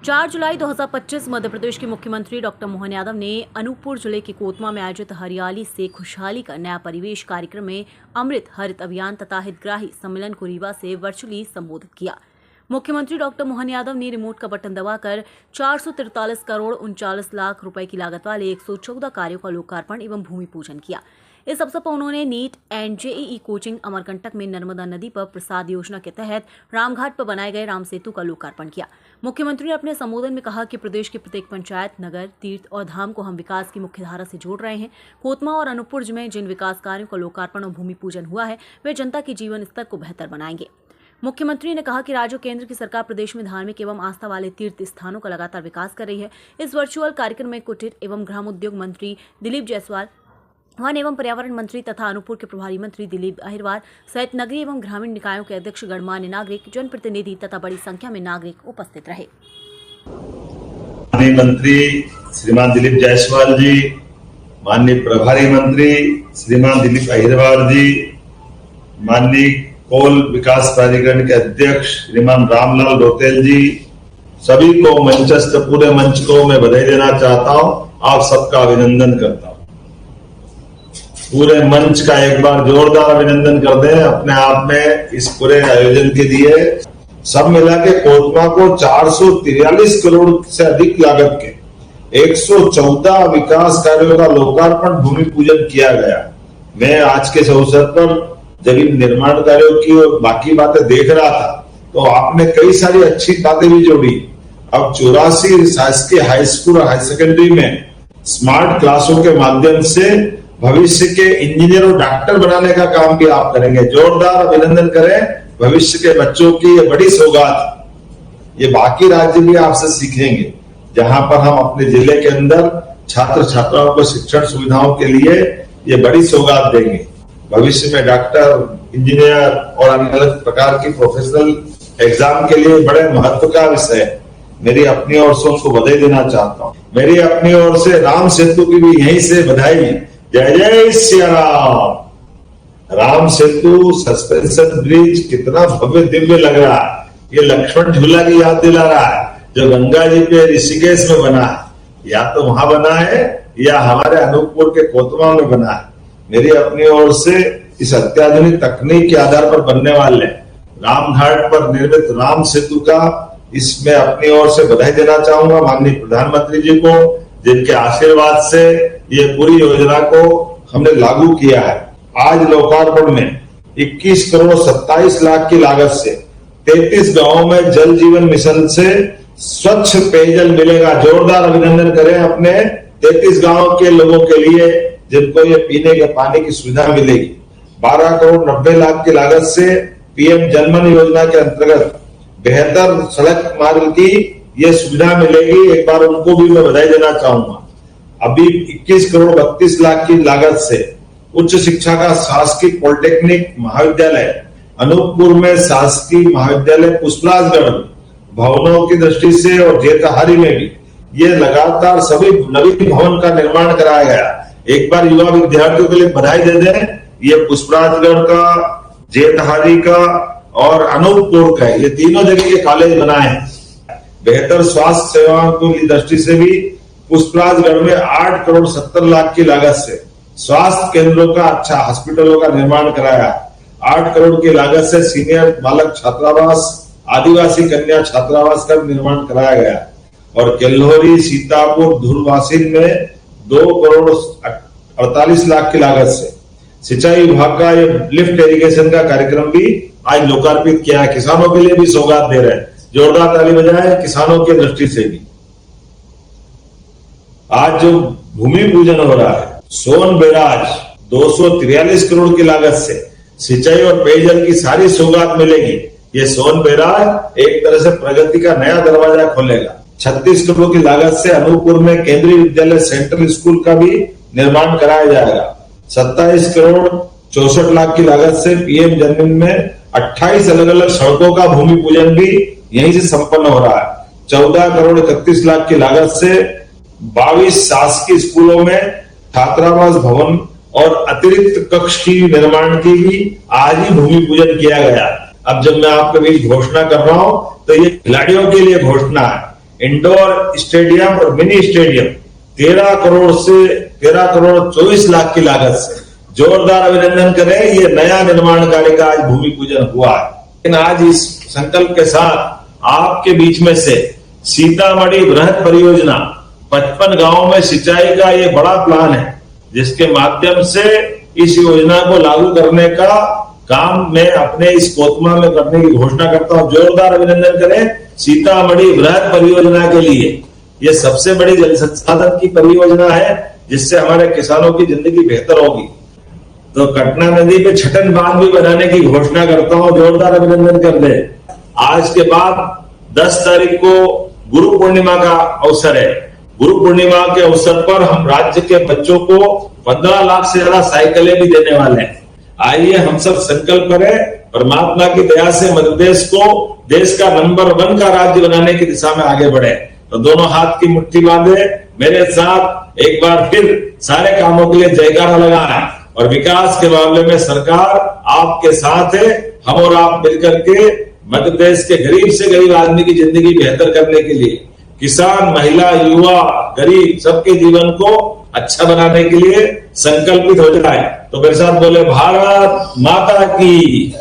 4 जुलाई 2025 मध्य प्रदेश के मुख्यमंत्री डॉक्टर मोहन यादव ने अनूपपुर जिले के कोतमा में आयोजित हरियाली से खुशहाली का नया परिवेश कार्यक्रम में अमृत हरित अभियान तथा हितग्राही सम्मेलन को रीवा से वर्चुअली संबोधित किया। मुख्यमंत्री डॉक्टर मोहन यादव ने रिमोट का बटन दबाकर 443 करोड़ 39 लाख रुपए की लागत वाले 114 कार्यों का लोकार्पण एवं भूमि पूजन किया। इस अवसर पर उन्होंने neat and JEE coaching Amarkantak में नर्मदा नदी पर प्रसाद योजना के तहत रामघाट पर बनाए गए राम सेतु का लोकार्पण किया। मुख्यमंत्री ने अपने संबोधन में कहा कि प्रदेश के प्रत्येक पंचायत, नगर, तीर्थ और धाम को हम विकास की मुख्य धारा से जोड़ रहे हैं। कोतमा और अनूपपुर में जिन विकास कार्यों का लोकार्पण और भूमि पूजन हुआ है वे जनता के जीवन स्तर को बेहतर बनाएंगे। मुख्यमंत्री ने कहा कि राज्य और केंद्र की सरकार प्रदेश में धार्मिक एवं आस्था वाले तीर्थ स्थानों का लगातार विकास कर रही है। इस वर्चुअल कार्यक्रम में कुटीर एवं ग्रामोद्योग मंत्री दिलीप जायसवाल, वन एवं पर्यावरण मंत्री तथा अनूपपुर के प्रभारी मंत्री दिलीप अहिरवार सहित नगरीय एवं ग्रामीण निकायों के अध्यक्ष, गणमान्य नागरिक, जनप्रतिनिधि तथा बड़ी संख्या में नागरिक उपस्थित रहे। माननीय मंत्री श्रीमान दिलीप जायसवाल जी, माननीय प्रभारी मंत्री श्रीमान दिलीप अहिरवार जी, माननीय कोल विकास प्राधिकरण के अध्यक्ष श्रीमान रामलाल रोतेल जी, सभी को मंचस्थ पूरे मंच को मैं बधाई देना चाहता हूं। आप सबका अभिनंदन करता हूं। पूरे मंच का एक बार जोरदार अभिनंदन कर दें अपने आप में इस पूरे आयोजन के लिए। सब मिला के कोतमा को 443 करोड़ से अधिक लागत के 114 विकास कार्यों का लोकार्पण भूमि पूजन किया गया। मैं आज के अवसर पर जब इन निर्माण कार्यों की और बाकी बातें देख रहा था तो आपने कई सारी अच्छी बातें भी जोड़ी। अब 84 शासकीय हाई स्कूल और हाई सेकेंडरी में स्मार्ट क्लासों के माध्यम से भविष्य के इंजीनियर और डॉक्टर बनाने का काम भी आप करेंगे। जोरदार अभिनंदन करें भविष्य के बच्चों की। ये बड़ी सौगात, ये बाकी राज्य भी आपसे सीखेंगे, जहां पर हम अपने जिले के अंदर छात्र छात्राओं को शिक्षण सुविधाओं के लिए ये बड़ी सौगात देंगे। भविष्य में डॉक्टर, इंजीनियर और अन्य अलग प्रकार की प्रोफेशनल एग्जाम के लिए बड़े महत्व का विषय है। मेरी अपनी ओर से उनको बधाई देना चाहता हूँ। मेरी अपनी ओर से राम सेतु की भी यहीं से बधाई। जय जय सिया राम। राम सेतु सस्पेंशन ब्रिज कितना भव्य दिव्य लग रहा है। ये लक्ष्मण झूला की याद दिला रहा है जो गंगा जी पे ऋषिकेश में बना है। या तो वहां बना है या हमारे अनूपपुर के कोतमा में बना है। मेरी अपनी ओर से इस अत्याधुनिक तकनीक के आधार पर बनने वाले रामघाट पर निर्मित राम सेतु का इसमें अपनी ओर से बधाई देना चाहूंगा माननीय प्रधानमंत्री जी को, जिनके आशीर्वाद से ये पूरी योजना को हमने लागू किया है। आज लोकार्पण में 21 करोड़ 27 लाख की लागत से 33 गांवों में जल जीवन मिशन से स्वच्छ पेयजल मिलेगा। जोरदार अभिनंदन करें अपने 33 गांव के लोगों के लिए जिनको ये पीने के पानी की सुविधा मिलेगी। 12 करोड़ 90 लाख की लागत से पीएम जनमन योजना के अंतर्गत बेहतर सड़क मार्ग की ये सुविधा मिलेगी। एक बार उनको भी मैं बधाई देना चाहूंगा। अभी 21 करोड़ 32 लाख की लागत से उच्च शिक्षा का शासकीय पॉलिटेक्निक महाविद्यालय अनूपपुर में, शासकीय महाविद्यालय पुष्पराजगढ़ भवनों की दृष्टि से और जेतहारी में भी ये लगातार सभी नवीन भवन का निर्माण कराया गया। एक बार युवा विद्यार्थियों के लिए बधाई दे दें। ये पुष्पराजगढ़ का, जेतहारी का और अनूपपुर का, ये तीनों जगह के कॉलेज बनाए हैं। बेहतर स्वास्थ्य सेवाओं की दृष्टि से भी पुष्पराजगढ़ में 8 करोड़ 70 लाख की लागत से स्वास्थ्य केंद्रों का, अच्छा हॉस्पिटलों का निर्माण कराया। 8 करोड़ की लागत से सीनियर बालक छात्रावास, आदिवासी कन्या छात्रावास का निर्माण कराया गया। और केल्होरी, सीतापुर, धुलवासिन में 2 करोड़ 48 लाख की लागत से सिंचाई विभाग का ये लिफ्ट इरिगेशन का कार्यक्रम भी आज लोकार्पित किया है। किसानों के लिए भी सौगात दे रहे हैं। जोरदार ताली बजाएं किसानों की दृष्टि से भी। आज जो भूमि पूजन हो रहा है, सोन बैराज 243 करोड़ की लागत से सिंचाई और पेयजल की सारी सौगात मिलेगी। ये सोन बैराज एक तरह से प्रगति का नया दरवाजा खोलेगा। 36 करोड़ की लागत से अनूपपुर में केंद्रीय विद्यालय सेंट्रल स्कूल का भी निर्माण कराया जाएगा। 27 करोड़ 64 लाख की लागत से पीएम जनमन में 28 अलग अलग सड़कों का भूमि पूजन भी यहीं से संपन्न हो रहा है। 14 करोड़ 31 लाख की लागत से 22 शासकीय स्कूलों में छात्रावास भवन और अतिरिक्त कक्ष की निर्माण की भी आज ही भूमि पूजन किया गया। अब जब मैं आपके बीच घोषणा कर रहा हूं तो ये खिलाड़ियों के लिए घोषणा है। इंडोर स्टेडियम और मिनी स्टेडियम 13 करोड़ से 13 करोड़ 24 लाख की लागत से जोरदार अभिनंदन करें। ये नया निर्माण कार्य का आज भूमि पूजन हुआ है। लेकिन आज इस संकल्प के साथ आपके बीच में से सीतामढ़ी बृहद परियोजना 55 गांवों में सिंचाई का ये बड़ा प्लान है, जिसके माध्यम से इस योजना को लागू करने का काम मैं अपने इस कोतमा में करने की घोषणा करता हूं। जोरदार अभिनंदन करें सीतामढ़ी बृहद परियोजना के लिए। ये सबसे बड़ी जल संसाधन की परियोजना है, जिससे हमारे किसानों की जिंदगी बेहतर होगी। तो कटना नदी पे छठन बांध भी बनाने की घोषणा करता हूं। जोरदार अभिनंदन कर दे। आज के बाद 10 तारीख को गुरु पूर्णिमा का अवसर है। गुरु पूर्णिमा के अवसर पर हम राज्य के बच्चों को 15 लाख से ज्यादा साइकिलें भी देने वाले हैं। आइए हम सब संकल्प करें, परमात्मा की दया से मध्य प्रदेश को देश का नंबर 1 का राज्य बनाने की दिशा में आगे बढ़े। तो दोनों हाथ की मुट्ठी बांधे, मेरे साथ एक बार फिर सारे कामों के लिए जयकारा लगाएं। और विकास के मामले में सरकार आपके साथ है। हम और आप मिलकर के मध्य प्रदेश के गरीब से गरीब आदमी की जिंदगी बेहतर करने के लिए, किसान, महिला, युवा, गरीब सबके जीवन को अच्छा बनाने के लिए संकल्पित हो जाए। तो मेरे साथ बोले, भारत माता की।